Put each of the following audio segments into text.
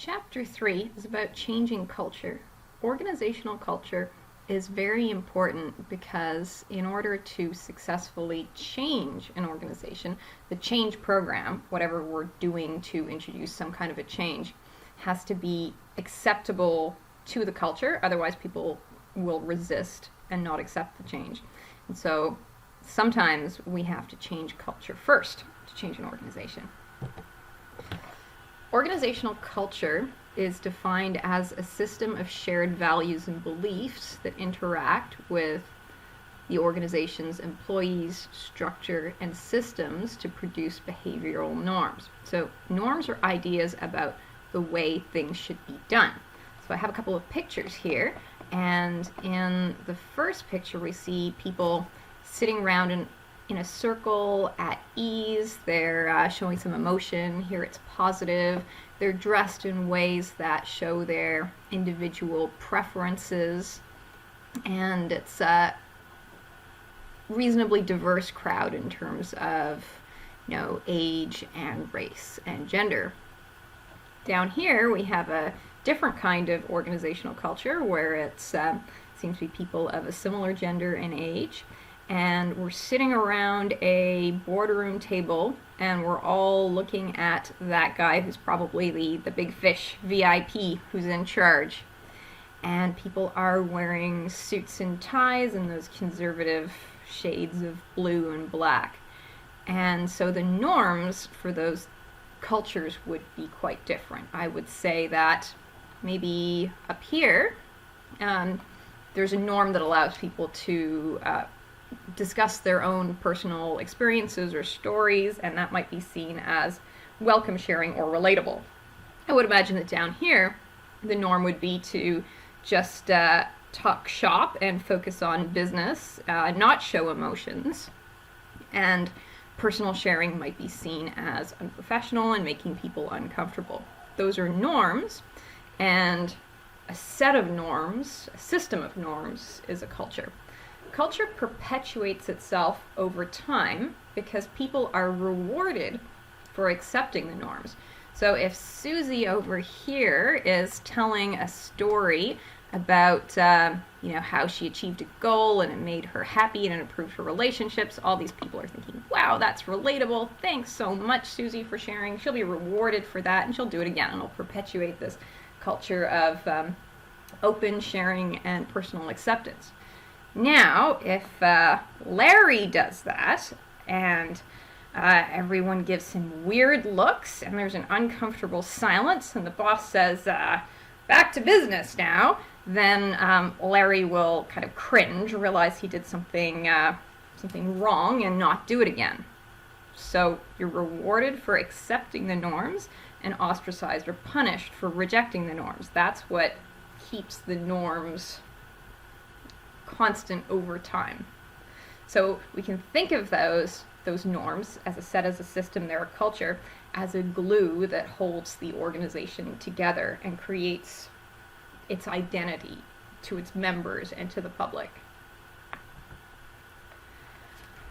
Chapter 3 is about changing culture. Organizational culture is very important because in order to successfully change an organization, the change program, whatever we're doing to introduce some kind of a change, has to be acceptable to the culture. Otherwise, people will resist and not accept the change. And so sometimes we have to change culture first to change an organization. Organizational culture is defined as a system of shared values and beliefs that interact with the organization's employees, structure, and systems to produce behavioral norms. So norms are ideas about the way things should be done. So I have a couple of pictures here, and in the first picture we see people sitting around in a circle at ease. They're showing some emotion. Here it's positive. They're dressed in ways that show their individual preferences, and it's a reasonably diverse crowd in terms of, age and race and gender. Down here we have a different kind of organizational culture where it seems to be people of a similar gender and age, and we're sitting around a boardroom table and we're all looking at that guy who's probably the big fish VIP who's in charge. And people are wearing suits and ties and those conservative shades of blue and black. And so the norms for those cultures would be quite different. I would say that maybe up here there's a norm that allows people to discuss their own personal experiences or stories, and that might be seen as welcome sharing or relatable. I would imagine that down here the norm would be to just talk shop and focus on business, not show emotions, and personal sharing might be seen as unprofessional and making people uncomfortable. Those are norms, and a set of norms, a system of norms, is a culture. Culture perpetuates itself over time because people are rewarded for accepting the norms. So if Susie over here is telling a story about how she achieved a goal and it made her happy and it improved her relationships, all these people are thinking, wow, that's relatable. Thanks so much, Susie, for sharing. She'll be rewarded for that, and she'll do it again, and it'll perpetuate this culture of open sharing and personal acceptance. Now, if Larry does that, and everyone gives him weird looks, and there's an uncomfortable silence, and the boss says, back to business now, then Larry will kind of cringe, realize he did something wrong, and not do it again. So you're rewarded for accepting the norms and ostracized or punished for rejecting the norms. That's what keeps the norms constant over time. So we can think of those norms as a system, they're a culture, as a glue that holds the organization together and creates its identity to its members and to the public.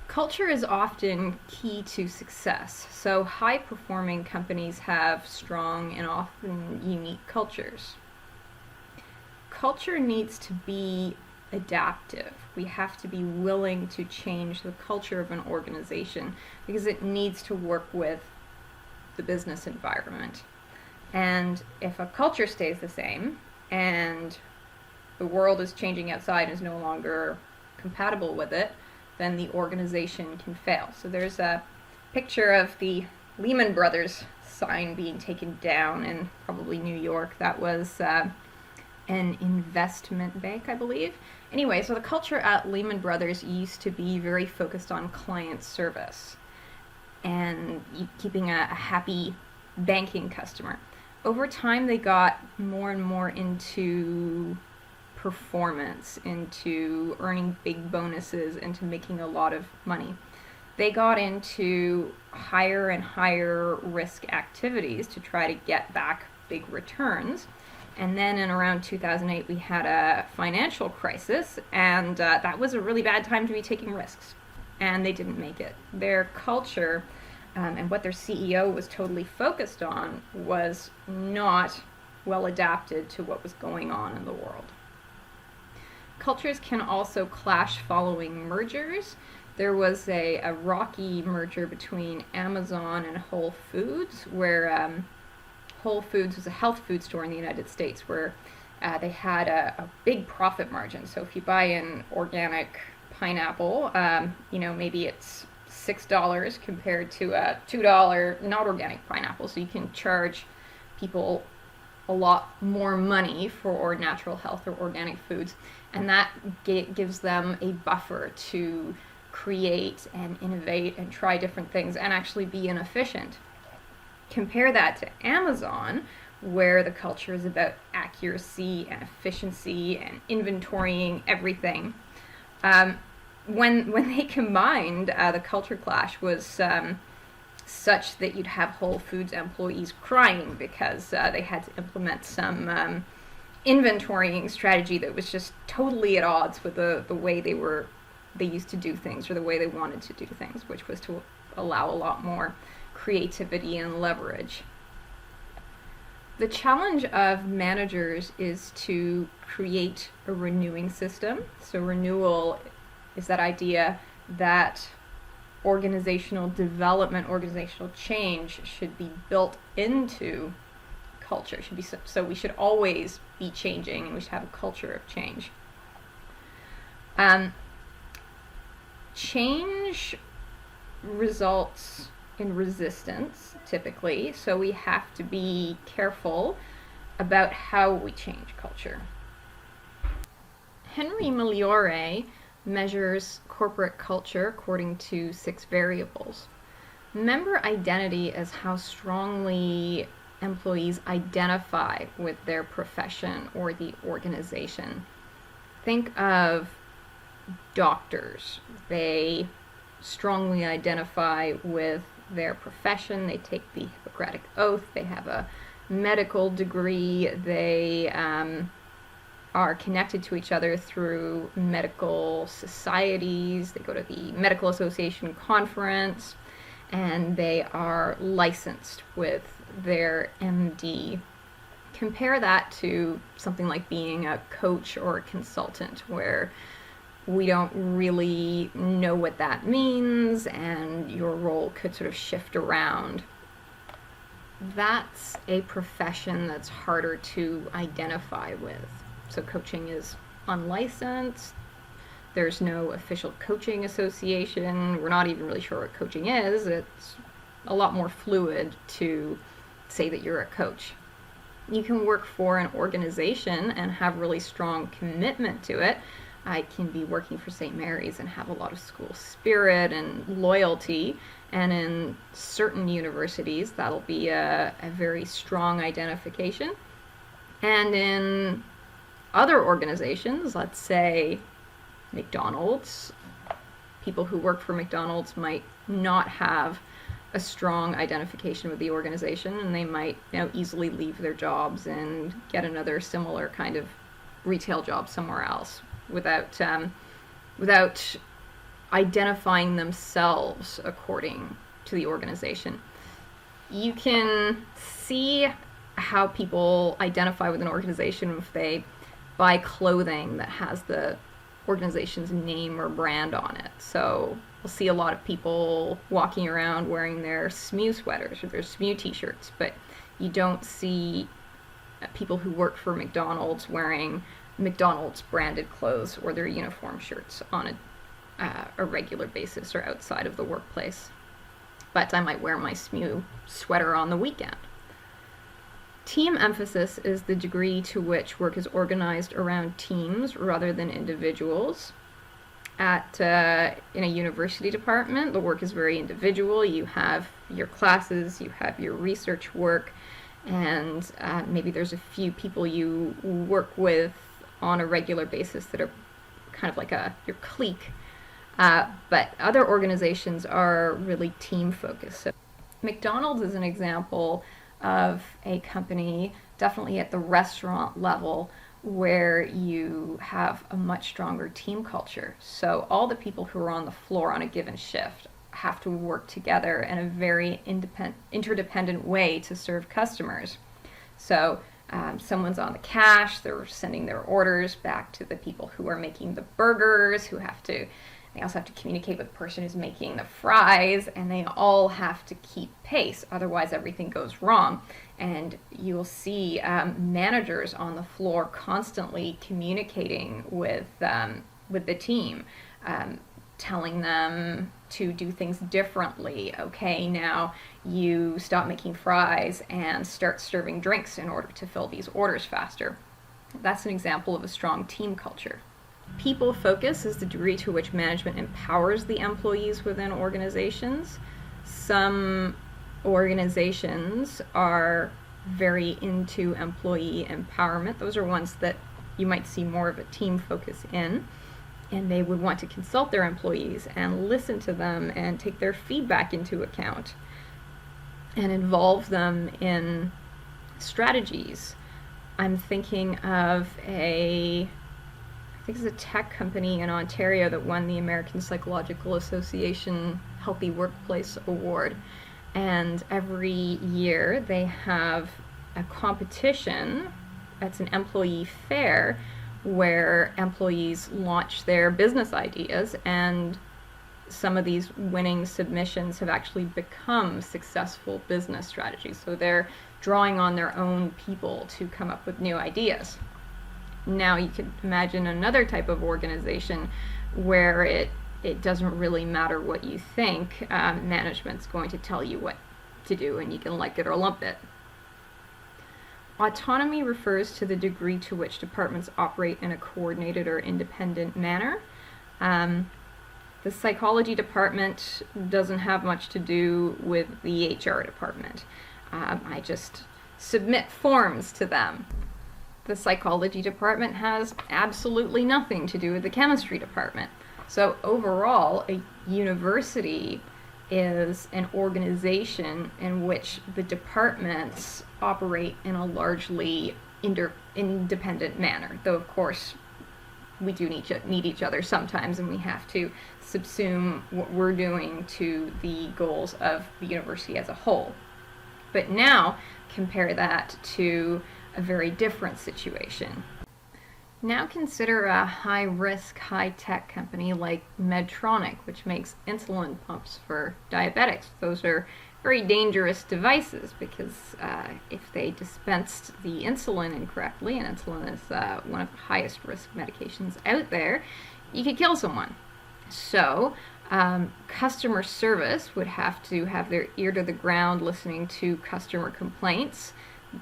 Culture is often key to success. So high-performing companies have strong and often unique cultures. Culture needs to be adaptive. We have to be willing to change the culture of an organization because it needs to work with the business environment. And if a culture stays the same and the world is changing outside and is no longer compatible with it, then the organization can fail. So there's a picture of the Lehman Brothers sign being taken down in probably New York. That was an investment bank, I believe. Anyway, so the culture at Lehman Brothers used to be very focused on client service and keeping a happy banking customer. Over time, they got more and more into performance, into earning big bonuses, into making a lot of money. They got into higher and higher risk activities to try to get back big returns. And then in around 2008, we had a financial crisis, and that was a really bad time to be taking risks. And they didn't make it. Their culture and what their CEO was totally focused on was not well adapted to what was going on in the world. Cultures can also clash following mergers. There was a rocky merger between Amazon and Whole Foods, where Whole Foods was a health food store in the United States where they had a big profit margin. So if you buy an organic pineapple, maybe it's $6 compared to a $2 not organic pineapple. So you can charge people a lot more money for natural health or organic foods. And that gives them a buffer to create and innovate and try different things and actually be inefficient. Compare that to Amazon, where the culture is about accuracy and efficiency and inventorying everything. When they combined, the culture clash was such that you'd have Whole Foods employees crying because they had to implement some inventorying strategy that was just totally at odds with the way they used to do things, or the way they wanted to do things, which was to allow a lot more creativity and leverage. The challenge of managers is to create a renewing system. So renewal is that idea that organizational development, organizational change should be built into culture. So we should always be changing, and we should have a culture of change. Change results in resistance, typically, so we have to be careful about how we change culture. Henry Migliore measures corporate culture according to 6 variables. Member identity is how strongly employees identify with their profession or the organization. Think of doctors. They strongly identify with their profession. They take the Hippocratic Oath. They have a medical degree. They are connected to each other through medical societies. They go to the Medical Association conference, and they are licensed with their MD. Compare that to something like being a coach or a consultant, where we don't really know what that means, and your role could sort of shift around. That's a profession that's harder to identify with. So coaching is unlicensed. There's no official coaching association. We're not even really sure what coaching is. It's a lot more fluid to say that you're a coach. You can work for an organization and have really strong commitment to it. I can be working for St. Mary's and have a lot of school spirit and loyalty, and in certain universities that'll be a very strong identification. And in other organizations, let's say McDonald's, people who work for McDonald's might not have a strong identification with the organization, and they might easily leave their jobs and get another similar kind of retail job somewhere else without identifying themselves according to the organization. You can see how people identify with an organization if they buy clothing that has the organization's name or brand on it. So we'll see a lot of people walking around wearing their SMU sweaters or their SMU t-shirts, but you don't see people who work for McDonald's wearing McDonald's branded clothes or their uniform shirts on a regular basis or outside of the workplace. But I might wear my SMU sweater on the weekend. Team emphasis is the degree to which work is organized around teams rather than individuals. In a university department, the work is very individual. You have your classes, you have your research work, and maybe there's a few people you work with on a regular basis that are kind of like your clique. But other organizations are really team focused. So McDonald's is an example of a company, definitely at the restaurant level, where you have a much stronger team culture. So all the people who are on the floor on a given shift have to work together in a very interdependent way to serve customers. So Someone's on the cash, they're sending their orders back to the people who are making the burgers, they also have to communicate with the person who's making the fries, and they all have to keep pace, otherwise everything goes wrong. And you'll see managers on the floor constantly communicating with the team, telling them to do things differently. Okay, now you stop making fries and start serving drinks in order to fill these orders faster. That's an example of a strong team culture. People focus is the degree to which management empowers the employees within organizations. Some organizations are very into employee empowerment. Those are ones that you might see more of a team focus in. And they would want to consult their employees and listen to them and take their feedback into account and involve them in strategies. I'm thinking of I think it's a tech company in Ontario that won the American Psychological Association Healthy Workplace Award. And every year they have a competition, that's an employee fair, where employees launch their business ideas, and some of these winning submissions have actually become successful business strategies. So they're drawing on their own people to come up with new ideas. Now you could imagine another type of organization where it doesn't really matter what you think, management's going to tell you what to do, and you can like it or lump it. Autonomy refers to the degree to which departments operate in a coordinated or independent manner. The psychology department doesn't have much to do with the HR department. I just submit forms to them. The psychology department has absolutely nothing to do with the chemistry department. So overall, a university is an organization in which the departments operate in a largely independent manner. Though, of course, we do need each other sometimes, and we have to subsume what we're doing to the goals of the university as a whole. But now, compare that to a very different situation. Now consider a high-risk, high-tech company like Medtronic, which makes insulin pumps for diabetics. Those are very dangerous devices because if they dispensed the insulin incorrectly, and insulin is one of the highest risk medications out there, you could kill someone. So customer service would have to have their ear to the ground listening to customer complaints.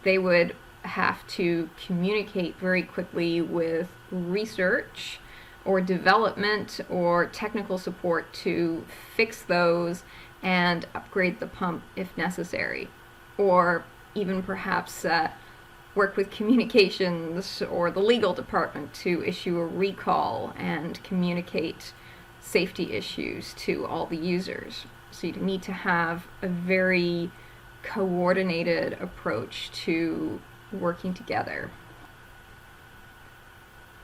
They would have to communicate very quickly with research or development or technical support to fix those and upgrade the pump if necessary, or even perhaps work with communications or the legal department to issue a recall and communicate safety issues to all the users. So you need to have a very coordinated approach to working together.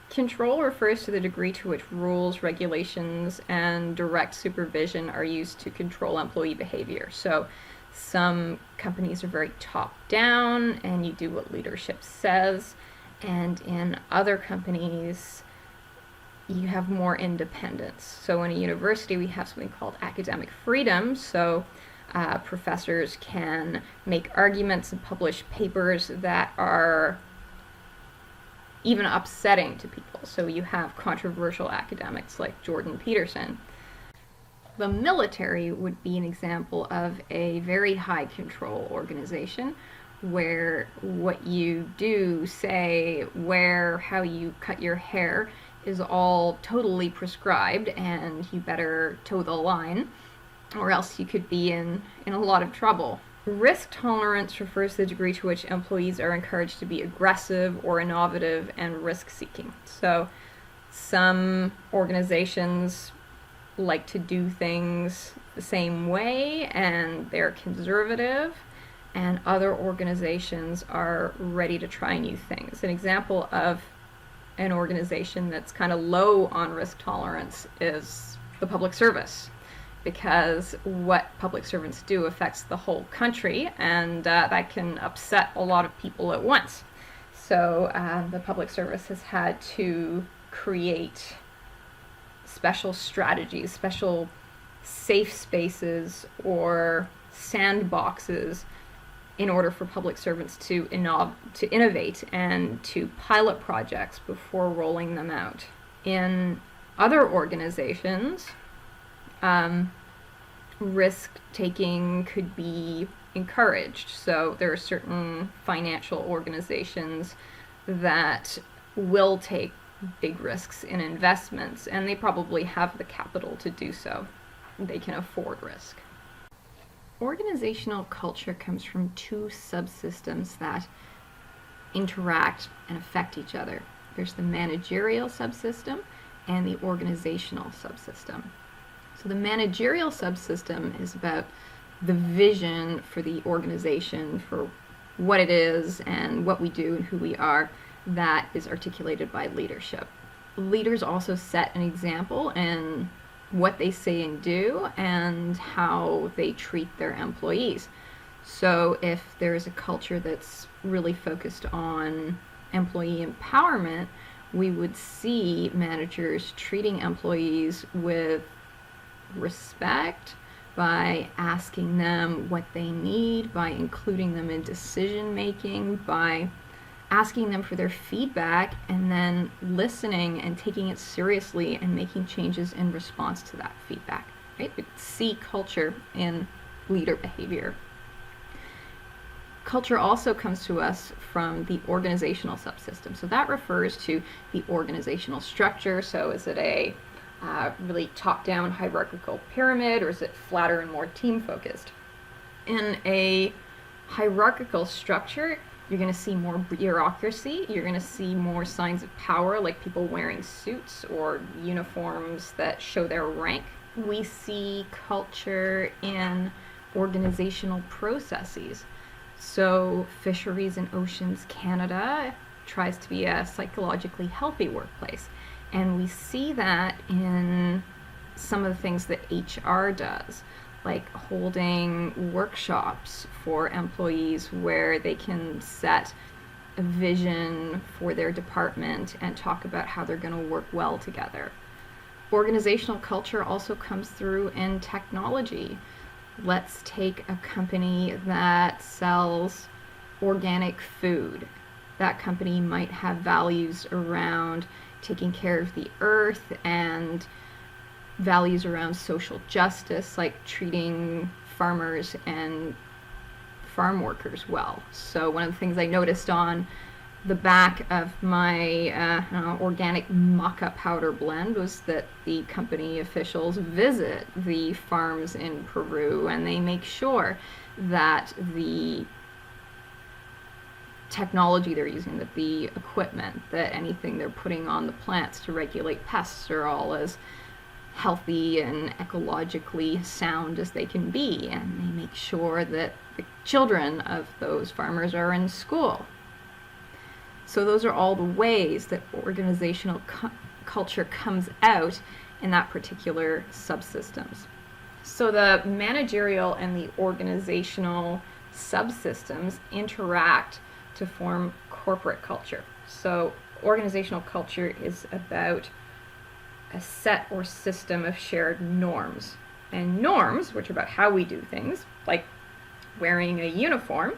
Control refers to the degree to which rules, regulations, and direct supervision are used to control employee behavior. So some companies are very top-down, and you do what leadership says, and in other companies, you have more independence. So in a university, we have something called academic freedom. So professors can make arguments and publish papers that are even upsetting to people. So you have controversial academics like Jordan Peterson. The military would be an example of a very high control organization where what you do, say, wear, how you cut your hair is all totally prescribed, and you better toe the line, or else you could be in a lot of trouble. Risk tolerance refers to the degree to which employees are encouraged to be aggressive or innovative and risk-seeking. So some organizations like to do things the same way, and they're conservative, and other organizations are ready to try new things. An example of an organization that's kind of low on risk tolerance is the public service, because what public servants do affects the whole country, and that can upset a lot of people at once. So the public service has had to create special strategies, special safe spaces or sandboxes in order for public servants to innovate and to pilot projects before rolling them out. In other organizations, risk-taking could be encouraged. So there are certain financial organizations that will take big risks in investments, and they probably have the capital to do so. They can afford risk. Organizational culture comes from two subsystems that interact and affect each other. There's the managerial subsystem and the organizational subsystem. So the managerial subsystem is about the vision for the organization, for what it is and what we do and who we are, that is articulated by leadership. Leaders also set an example in what they say and do and how they treat their employees. So if there is a culture that's really focused on employee empowerment, we would see managers treating employees with respect, by asking them what they need, by including them in decision making, by asking them for their feedback, and then listening and taking it seriously and making changes in response to that feedback. Right? We see culture in leader behavior. Culture also comes to us from the organizational subsystem. So that refers to the organizational structure. So is it a really top-down hierarchical pyramid, or is it flatter and more team-focused? In a hierarchical structure, you're going to see more bureaucracy, you're going to see more signs of power, like people wearing suits or uniforms that show their rank. We see culture in organizational processes. So Fisheries and Oceans Canada tries to be a psychologically healthy workplace. And we see that in some of the things that HR does, like holding workshops for employees where they can set a vision for their department and talk about how they're going to work well together. Organizational culture also comes through in technology. Let's take a company that sells organic food. That company might have values around taking care of the earth and values around social justice, like treating farmers and farm workers well. So one of the things I noticed on the back of my organic maca powder blend was that the company officials visit the farms in Peru and they make sure that the technology they're using, that the equipment, that anything they're putting on the plants to regulate pests are all as healthy and ecologically sound as they can be, and they make sure that the children of those farmers are in school. So those are all the ways that organizational culture comes out in that particular subsystems. So the managerial and the organizational subsystems interact to form corporate culture. So organizational culture is about a set or system of shared norms. And norms, which are about how we do things, like wearing a uniform,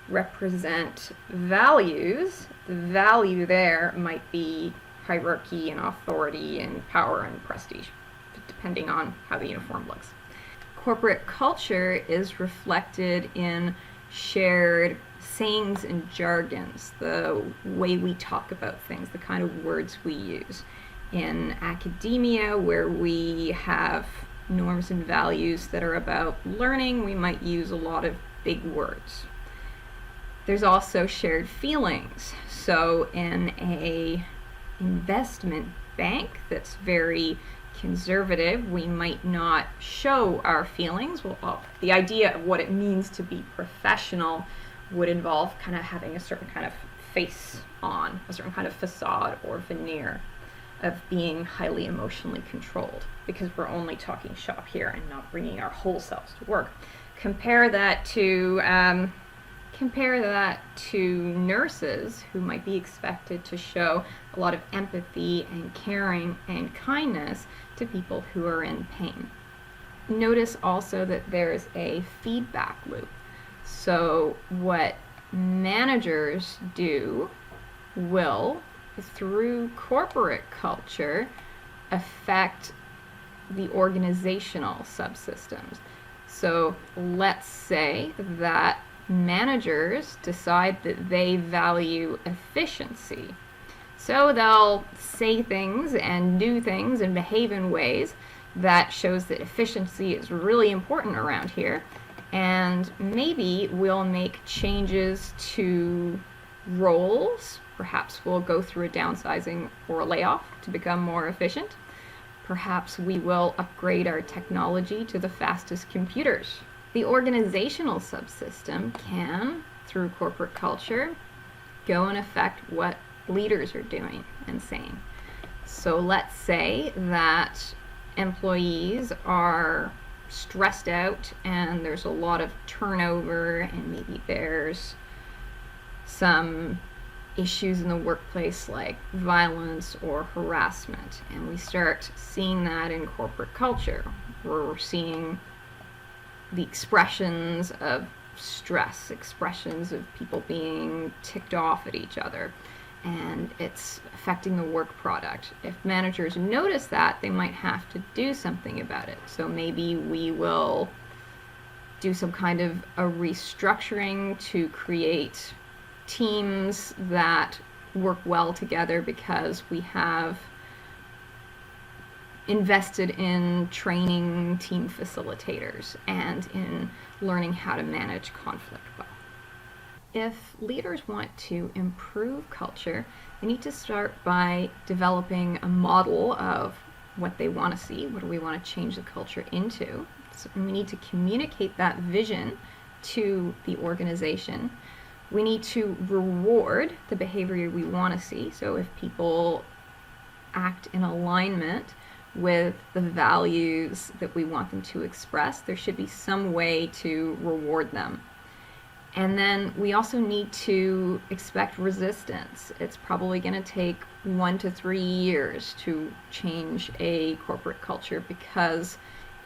represent values. The value there might be hierarchy and authority and power and prestige, depending on how the uniform looks. Corporate culture is reflected in shared sayings and jargons, the way we talk about things, the kind of words we use. In academia, where we have norms and values that are about learning, we might use a lot of big words. There's also shared feelings. So in a investment bank that's very conservative, we might not show our feelings. Well, the idea of what it means to be professional would involve kind of having a certain kind of face on, a certain kind of facade or veneer of being highly emotionally controlled, because we're only talking shop here and not bringing our whole selves to work. Compare that to Compare that to nurses who might be expected to show a lot of empathy and caring and kindness to people who are in pain. Notice also that there's a feedback loop. So what managers do will, through corporate culture, affect the organizational subsystems. So let's say that managers decide that they value efficiency. So they'll say things and do things and behave in ways that shows that efficiency is really important around here. And maybe we'll make changes to roles. Perhaps we'll go through a downsizing or a layoff to become more efficient. Perhaps we will upgrade our technology to the fastest computers. The organizational subsystem can, through corporate culture, go and affect what leaders are doing and saying. So let's say that employees are stressed out and there's a lot of turnover and maybe there's some issues in the workplace like violence or harassment, and we start seeing that in corporate culture where we're seeing the expressions of stress, expressions of people being ticked off at each other, and it's affecting the work product. If managers notice that, they might have to do something about it. So maybe we will do some kind of a restructuring to create teams that work well together because we have invested in training team facilitators and in learning how to manage conflict well. If leaders want to improve culture, they need to start by developing a model of what they want to see, what do we want to change the culture into. So we need to communicate that vision to the organization. We need to reward the behavior we want to see. So if people act in alignment with the values that we want them to express, there should be some way to reward them. And then we also need to expect resistance. It's probably going to take 1 to 3 years to change a corporate culture because,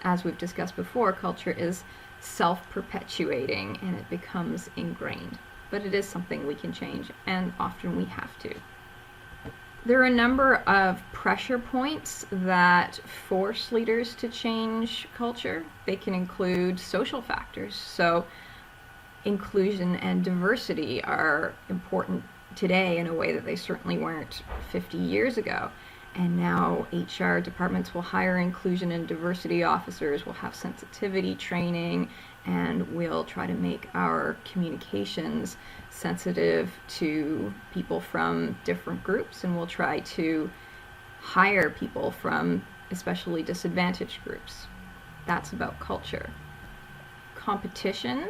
as we've discussed before, culture is self-perpetuating and it becomes ingrained. But it is something we can change, and often we have to. There are a number of pressure points that force leaders to change culture. They can include social factors. So inclusion and diversity are important today in a way that they certainly weren't 50 years ago. And now HR departments will hire inclusion and diversity officers, will have sensitivity training, and we'll try to make our communications sensitive to people from different groups, and we'll try to hire people from especially disadvantaged groups. That's about culture. Competition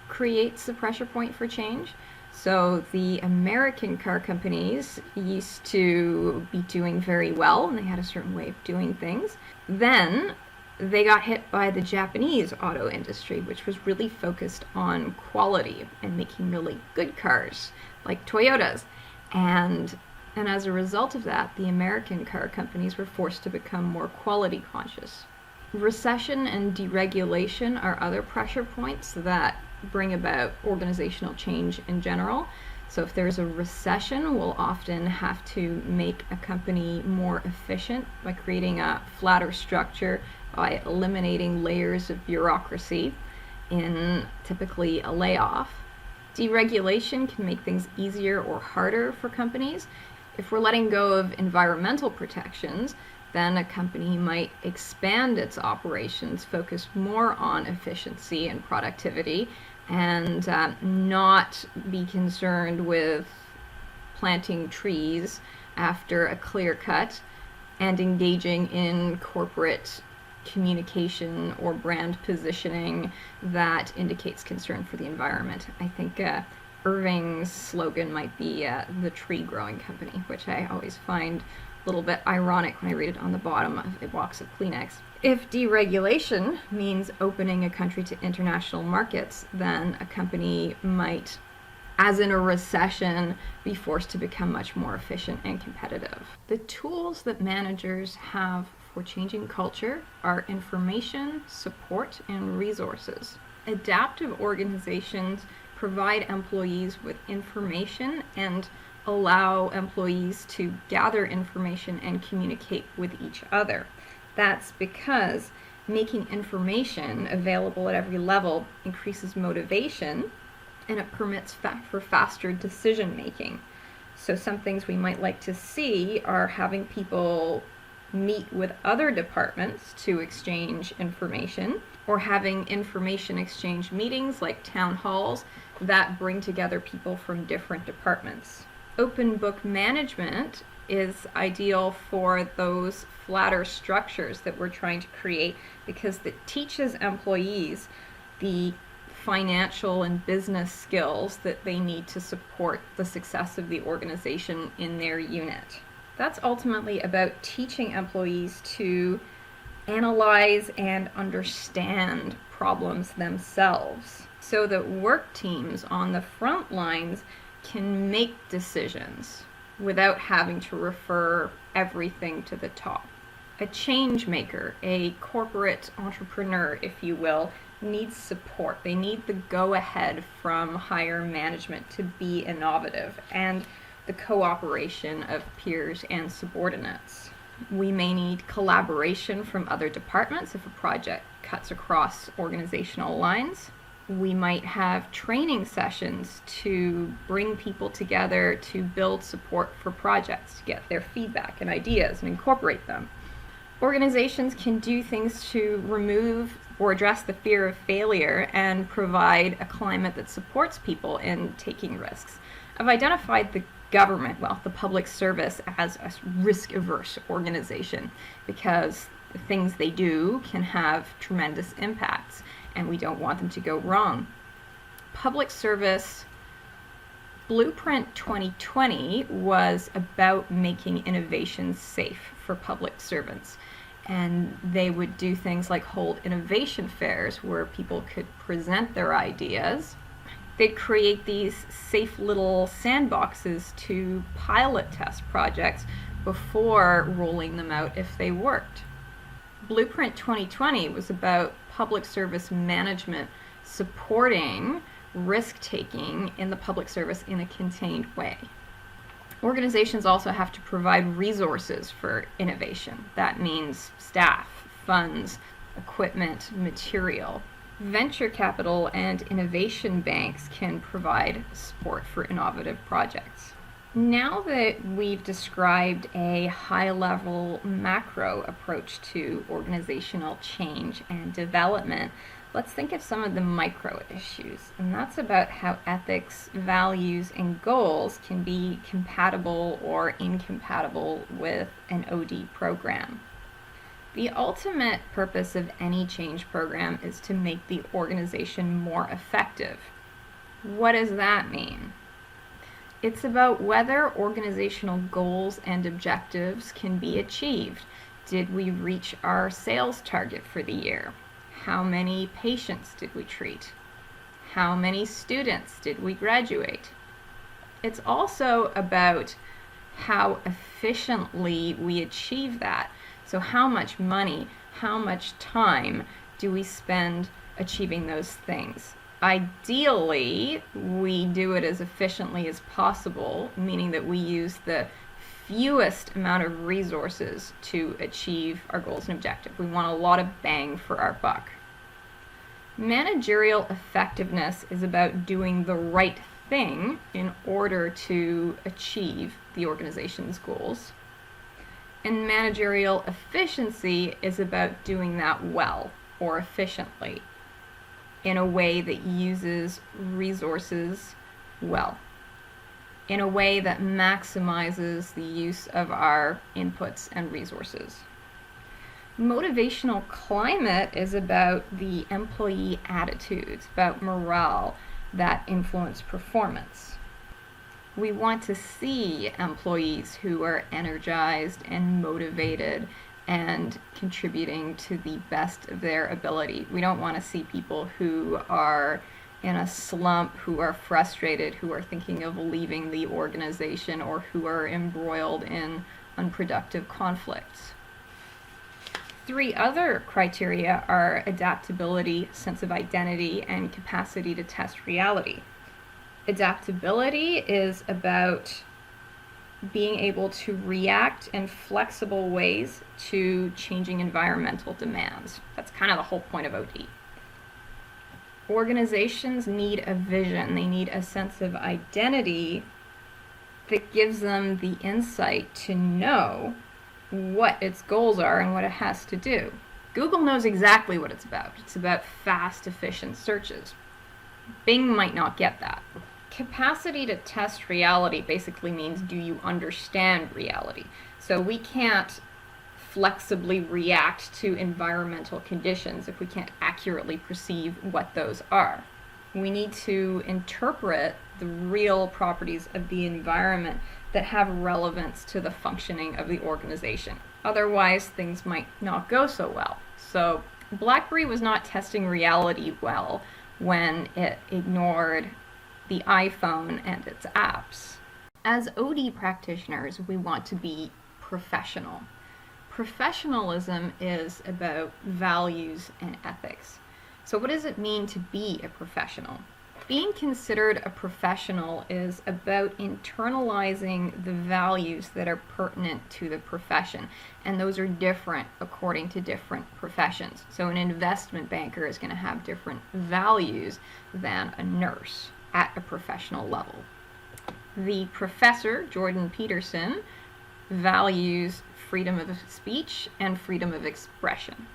creates the pressure point for change. So the American car companies used to be doing very well, and they had a certain way of doing things. Then they got hit by the Japanese auto industry, which was really focused on quality and making really good cars, like Toyotas. And as a result of that, the American car companies were forced to become more quality conscious. Recession and deregulation are other pressure points that bring about organizational change in general. So if there's a recession, we'll often have to make a company more efficient by creating a flatter structure, by eliminating layers of bureaucracy in typically a layoff. Deregulation can make things easier or harder for companies. If we're letting go of environmental protections, then a company might expand its operations, focus more on efficiency and productivity, and not be concerned with planting trees after a clear cut and engaging in corporate communication or brand positioning that indicates concern for the environment. I think Irving's slogan might be the tree growing company, which I always find little bit ironic when I read it on the bottom of a box of Kleenex. If deregulation means opening a country to international markets, then a company might, as in a recession, be forced to become much more efficient and competitive. The tools that managers have for changing culture are information, support, and resources. Adaptive organizations provide employees with information and allow employees to gather information and communicate with each other. That's because making information available at every level increases motivation, and it permits for faster decision making. So some things we might like to see are having people meet with other departments to exchange information, or having information exchange meetings like town halls that bring together people from different departments. Open book management is ideal for those flatter structures that we're trying to create, because it teaches employees the financial and business skills that they need to support the success of the organization in their unit. That's ultimately about teaching employees to analyze and understand problems themselves, so that work teams on the front lines can make decisions without having to refer everything to the top. A change maker, a corporate entrepreneur, if you will, needs support. They need the go-ahead from higher management to be innovative, and the cooperation of peers and subordinates. We may need collaboration from other departments if a project cuts across organizational lines. We might have training sessions to bring people together to build support for projects, to get their feedback and ideas and incorporate them. Organizations can do things to remove or address the fear of failure and provide a climate that supports people in taking risks. I've identified the government, the public service, as a risk-averse organization, because the things they do can have tremendous impacts, and we don't want them to go wrong. Public service Blueprint 2020 was about making innovation safe for public servants, and they would do things like hold innovation fairs where people could present their ideas. They'd create these safe little sandboxes to pilot test projects before rolling them out if they worked. Blueprint 2020 was about public service management supporting risk-taking in the public service in a contained way. Organizations also have to provide resources for innovation. That means staff, funds, equipment, material. Venture capital and innovation banks can provide support for innovative projects. Now that we've described a high-level macro approach to organizational change and development, let's think of some of the micro issues, and that's about how ethics, values, and goals can be compatible or incompatible with an OD program. The ultimate purpose of any change program is to make the organization more effective. What does that mean? It's about whether organizational goals and objectives can be achieved. Did we reach our sales target for the year? How many patients did we treat? How many students did we graduate? It's also about how efficiently we achieve that. So how much money, how much time do we spend achieving those things? Ideally, we do it as efficiently as possible, meaning that we use the fewest amount of resources to achieve our goals and objectives. We want a lot of bang for our buck. Managerial effectiveness is about doing the right thing in order to achieve the organization's goals. And managerial efficiency is about doing that well or efficiently in a way that uses resources well, in a way that maximizes the use of our inputs and resources. Motivational climate is about the employee attitudes, about morale that influence performance. We want to see employees who are energized and motivated and contributing to the best of their ability. We don't want to see people who are in a slump, who are frustrated, who are thinking of leaving the organization, or who are embroiled in unproductive conflicts. 3 other criteria are adaptability, sense of identity, and capacity to test reality. Adaptability is about being able to react in flexible ways to changing environmental demands. That's kind of the whole point of OT. Organizations need a vision. They need a sense of identity that gives them the insight to know what its goals are and what it has to do. Google knows exactly what it's about. It's about fast, efficient searches. Bing might not get that. Capacity to test reality basically means, do you understand reality? So we can't flexibly react to environmental conditions if we can't accurately perceive what those are. We need to interpret the real properties of the environment that have relevance to the functioning of the organization. Otherwise, things might not go so well. So BlackBerry was not testing reality well when it ignored the iPhone and its apps. As OD practitioners, we want to be professional. Professionalism is about values and ethics. So what does it mean to be a professional? Being considered a professional is about internalizing the values that are pertinent to the profession, and those are different according to different professions. So an investment banker is going to have different values than a nurse at a professional level. The professor, Jordan Peterson, values freedom of speech and freedom of expression.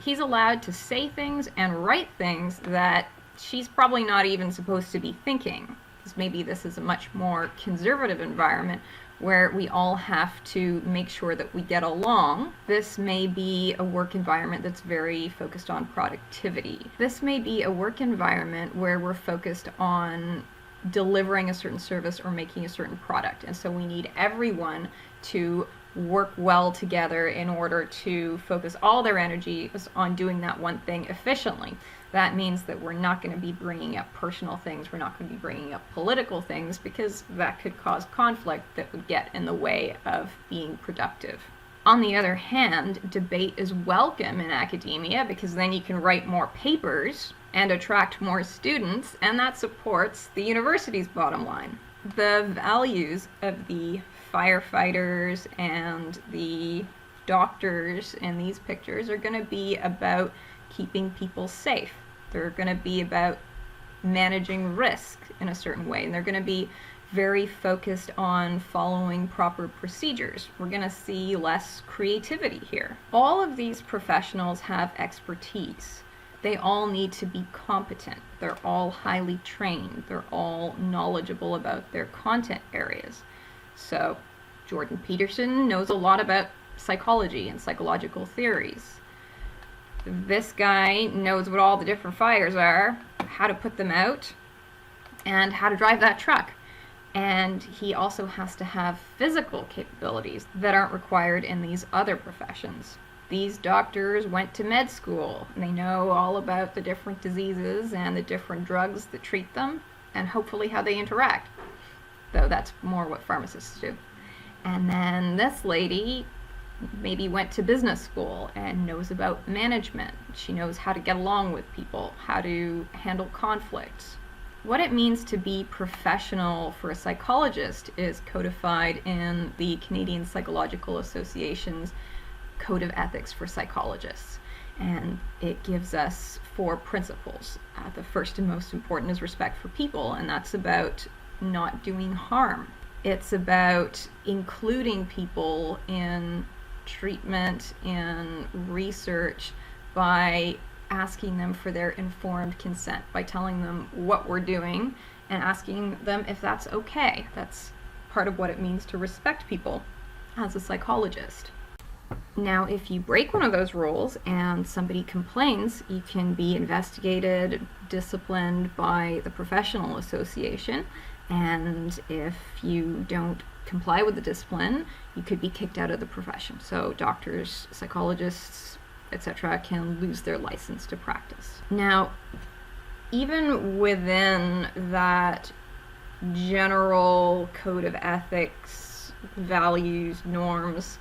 He's allowed to say things and write things that she's probably not even supposed to be thinking. Because maybe this is a much more conservative environment where we all have to make sure that we get along. This may be a work environment that's very focused on productivity. This may be a work environment where we're focused on delivering a certain service or making a certain product. And so we need everyone to work well together in order to focus all their energy on doing that one thing efficiently. That means that we're not going to be bringing up personal things, we're not going to be bringing up political things, because that could cause conflict that would get in the way of being productive. On the other hand, debate is welcome in academia because then you can write more papers and attract more students, and that supports the university's bottom line. The values of the firefighters and the doctors in these pictures are going to be about keeping people safe. They're going to be about managing risk in a certain way, and they're going to be very focused on following proper procedures. We're going to see less creativity here. All of these professionals have expertise. They all need to be competent. They're all highly trained. They're all knowledgeable about their content areas. So Jordan Peterson knows a lot about psychology and psychological theories. This guy knows what all the different fires are, how to put them out, and how to drive that truck. And he also has to have physical capabilities that aren't required in these other professions. These doctors went to med school, and they know all about the different diseases and the different drugs that treat them, and hopefully how they interact. Though that's more what pharmacists do. And then this lady maybe went to business school and knows about management. She knows how to get along with people, how to handle conflicts. What it means to be professional for a psychologist is codified in the Canadian Psychological Association's Code of Ethics for Psychologists. And it gives us 4 principles. The first and most important is respect for people, and that's about not doing harm. It's about including people in treatment, in research, by asking them for their informed consent, by telling them what we're doing and asking them if that's okay. That's part of what it means to respect people as a psychologist. Now, if you break one of those rules and somebody complains, you can be investigated, disciplined by the professional association, And if you don't comply with the discipline, you could be kicked out of the profession. So doctors, psychologists, etc. can lose their license to practice. Now, even within that general code of ethics, values, norms,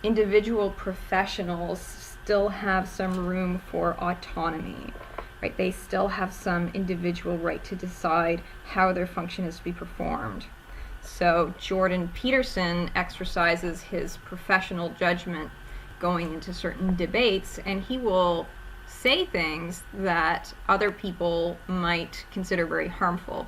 individual professionals still have some room for autonomy, right? They still have some individual right to decide how their function is to be performed. So Jordan Peterson exercises his professional judgment going into certain debates, and he will say things that other people might consider very harmful.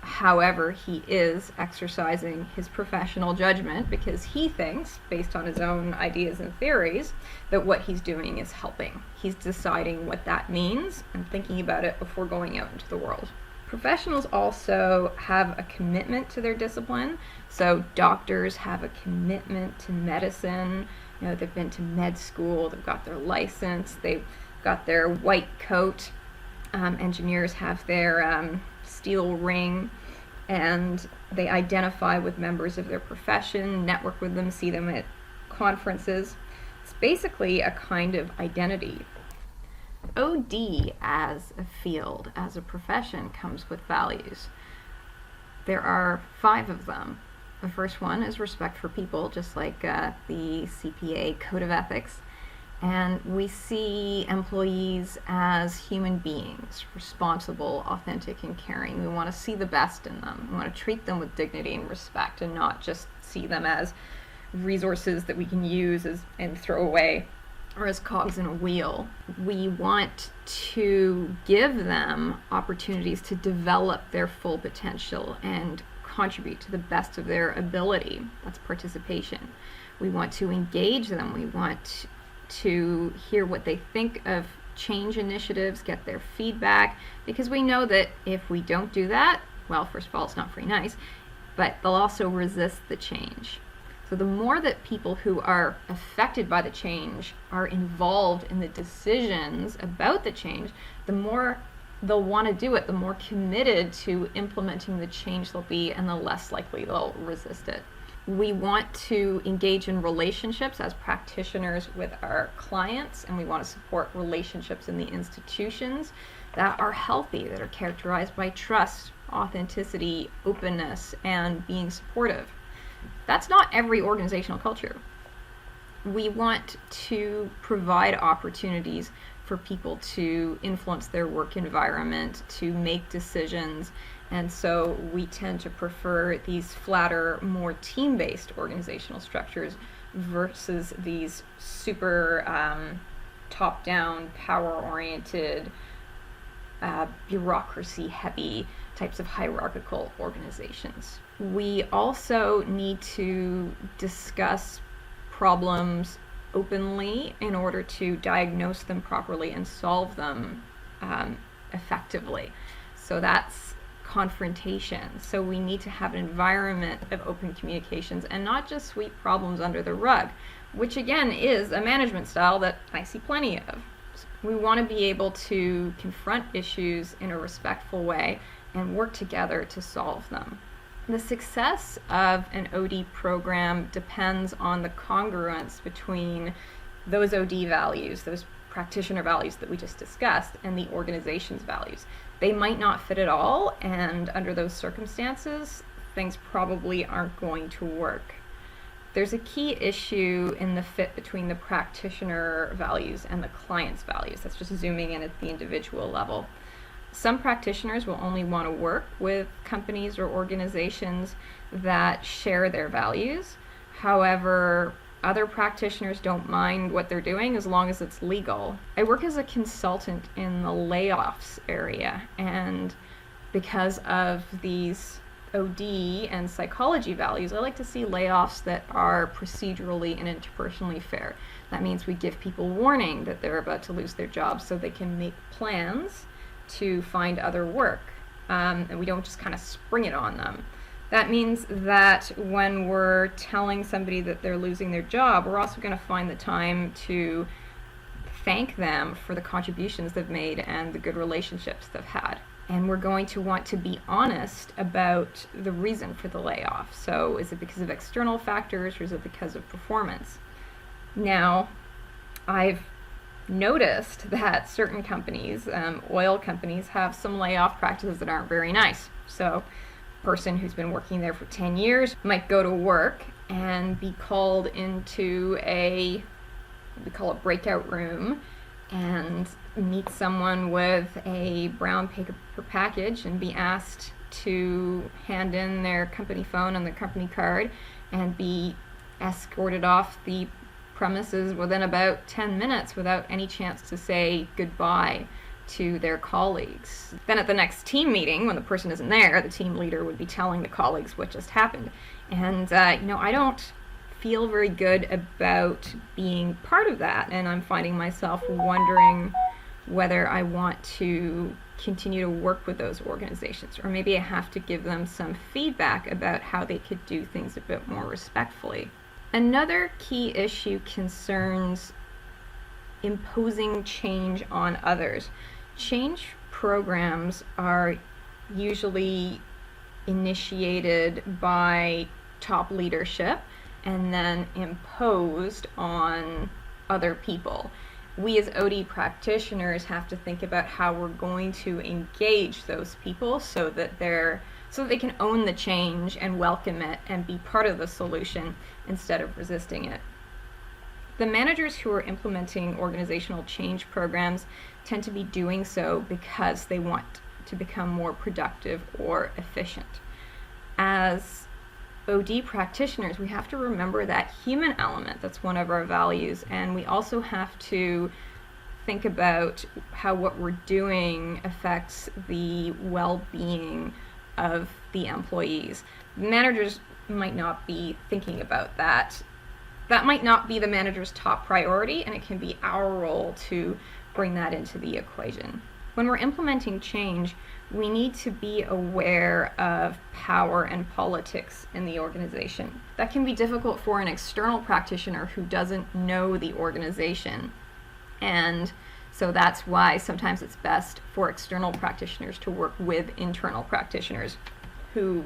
However, he is exercising his professional judgment because he thinks, based on his own ideas and theories, that what he's doing is helping. He's deciding what that means and thinking about it before going out into the world. Professionals also have a commitment to their discipline. So doctors have a commitment to medicine. You know, they've been to med school, they've got their license, they've got their white coat. Engineers have their steel ring, and they identify with members of their profession, network with them, see them at conferences. It's basically a kind of identity. OD as a field, as a profession, comes with values. There are 5 of them. The first one is respect for people, just like the CPA Code of Ethics. And we see employees as human beings, responsible, authentic, and caring. We want to see the best in them. We want to treat them with dignity and respect and not just see them as resources that we can use and throw away, or as cogs in a wheel. We want to give them opportunities to develop their full potential and contribute to the best of their ability. That's participation. We want to engage them. We want to hear what they think of change initiatives, get their feedback, because we know that if we don't do that, well, first of all, it's not very nice, but they'll also resist the change. So the more that people who are affected by the change are involved in the decisions about the change, the more they'll want to do it, the more committed to implementing the change they'll be, and the less likely they'll resist it. We want to engage in relationships as practitioners with our clients, and we want to support relationships in the institutions that are healthy, that are characterized by trust, authenticity, openness, and being supportive. That's not every organizational culture. We want to provide opportunities for people to influence their work environment, to make decisions, and so we tend to prefer these flatter, more team-based organizational structures versus these super top-down, power-oriented, bureaucracy-heavy types of hierarchical organizations. We also need to discuss problems openly in order to diagnose them properly and solve them effectively. So that's confrontation. So we need to have an environment of open communications and not just sweep problems under the rug, which again is a management style that I see plenty of. We want to be able to confront issues in a respectful way and work together to solve them. The success of an OD program depends on the congruence between those OD values, those practitioner values that we just discussed, and the organization's values. They might not fit at all, and under those circumstances, things probably aren't going to work. There's a key issue in the fit between the practitioner values and the client's values. That's just zooming in at the individual level. Some practitioners will only want to work with companies or organizations that share their values. However, other practitioners don't mind what they're doing as long as it's legal. I work as a consultant in the layoffs area, and because of these OD and psychology values, I like to see layoffs that are procedurally and interpersonally fair. That means we give people warning that they're about to lose their jobs so they can make plans to find other work, and we don't just kind of spring it on them. That means that when we're telling somebody that they're losing their job, we're also going to find the time to thank them for the contributions they've made and the good relationships they've had. And we're going to want to be honest about the reason for the layoff. So is it because of external factors, or is it because of performance? Now, I've noticed that certain companies, oil companies, have some layoff practices that aren't very nice. So a person who's been working there for 10 years might go to work and be called into we call it breakout room, and meet someone with a brown paper package and be asked to hand in their company phone and their company card and be escorted off the premises within about 10 minutes without any chance to say goodbye to their colleagues. Then at the next team meeting, when the person isn't there, the team leader would be telling the colleagues what just happened. And I don't feel very good about being part of that, and I'm finding myself wondering whether I want to continue to work with those organizations, or maybe I have to give them some feedback about how they could do things a bit more respectfully. Another key issue concerns imposing change on others. Change programs are usually initiated by top leadership and then imposed on other people. We as OD practitioners have to think about how we're going to engage those people so that they can own the change and welcome it and be part of the solution instead of resisting it. The managers who are implementing organizational change programs tend to be doing so because they want to become more productive or efficient. As OD practitioners, we have to remember that human element. That's one of our values, and we also have to think about how what we're doing affects the well-being of the employees. Managers might not be thinking about that. That might not be the manager's top priority, and it can be our role to bring that into the equation. When we're implementing change, we need to be aware of power and politics in the organization. That can be difficult for an external practitioner who doesn't know the organization. And so that's why sometimes it's best for external practitioners to work with internal practitioners who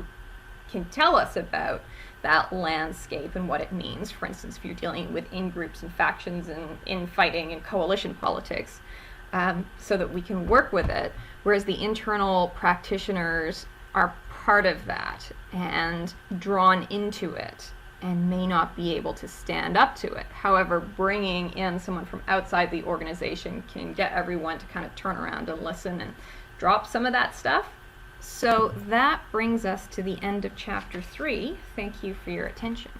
can tell us about that landscape and what it means. For instance, if you're dealing with in-groups and factions and infighting and coalition politics, so that we can work with it, whereas the internal practitioners are part of that and drawn into it and may not be able to stand up to it. However, bringing in someone from outside the organization can get everyone to kind of turn around and listen and drop some of that stuff. So that brings us to the end of chapter 3. Thank you for your attention.